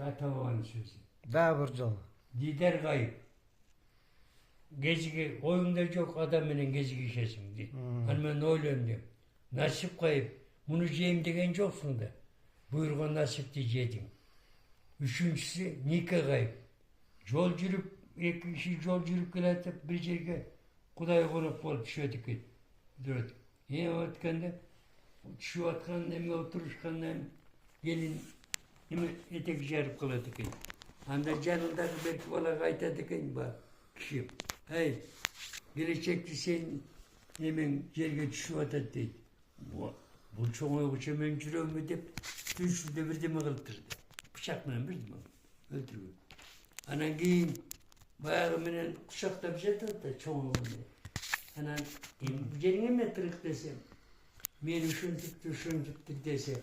ата бабанын сөзү. Дагы bir жолу. Дидар кайып. Кезиге оюңда жок адам менен кезигишесиң дейт. Аны мен ойлондум. Насип кайып, муну жейм деген жоксуң да. Буйрган насипти жедиң. Үчүнчүсү Ника кайып. Жол жүрүп, эки киши жол жүрүп келатып, бир жерге Кудай конок болуп түшөт экен. Өткөндө түшүп аткан эме отурушкандан келин эме этек жарып калат экен. Анда жанындагы берки балага айтат экен ба киши. Эй, келечекте сен эмең жерге түшүп атат дейт. Бул чоң ойгуча мен жүрөмбү деп түшүндө бирдеме кылыптырды. Бычак менен бирдеме өлтүргөн. Анан кийин баягы менен кучактап жатат да чоң ойгуну. Анан бул жериң эме тырык десем, мен ушинтип десе.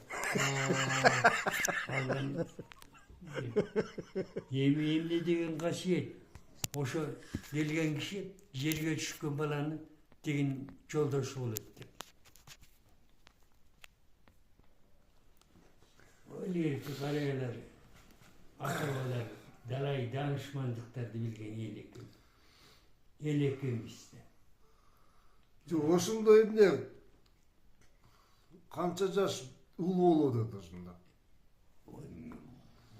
Анан эмне деген касиет. Ошо келген киши жерге түшкөн баланы деген жолдошу болот деп. Ойлойт карайлар, ата-бабалар далай данышмандыктарды билген эл экенбиз да. Ошондой эмне канча жаш улуу болот ошондо?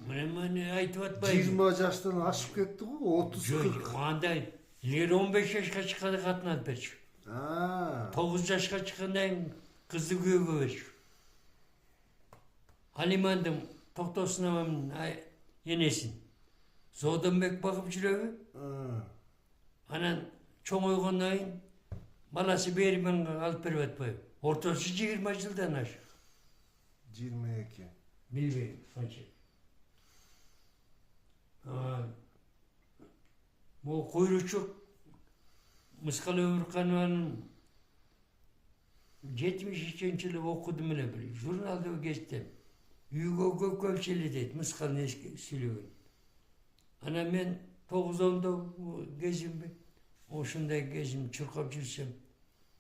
Мына айтып атпайбы? 20 жаштан ашып кетти го, 30-40. Анда илгери 15 жашка чыкканда катын алып берчү. 9 жашка чыккандан кийин кызды күйөөгө берчү. Алимандын Токтосун амамдын энесин Зоодонбек багып жүрөбү? Анан чоңойгондон кийин баласы Берименге алып берип атпайбы? Ортосу 20 жылдан аш. 22. Билбейм канча. Бул Куйручук Мыскал Өмүрканованын 73-жылы окудум эле бир журналда кездем. Үйгө көкөм челедет Мыскал сүйлөгөн. Анан мен 9-ондо кезимби, ошондой кезим чуркап жүрсөм,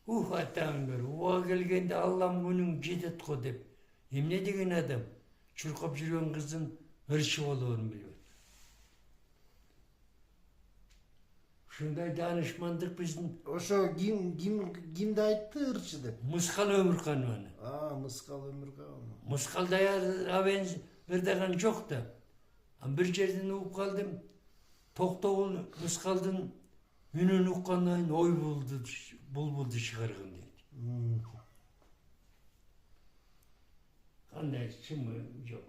атаңдар, уга келгенде Аллам күнүң жетет го деп. Эмне деген адам чуркап жүргөн кыздын ырчы болоорун билбейт. Ушундай данышмандык биздин. Ошо кимди айтты ырчы деп? Мыскал Өмүрканованы. Мыскал Өмүрканова. Мыскал даяр абен ырдаган жок да. Бир жерден угуп калдым. Токтогул Мыскалдын үнүн уккандан кийин ой булбулду чыгарган дейт. Кандай чымы жок.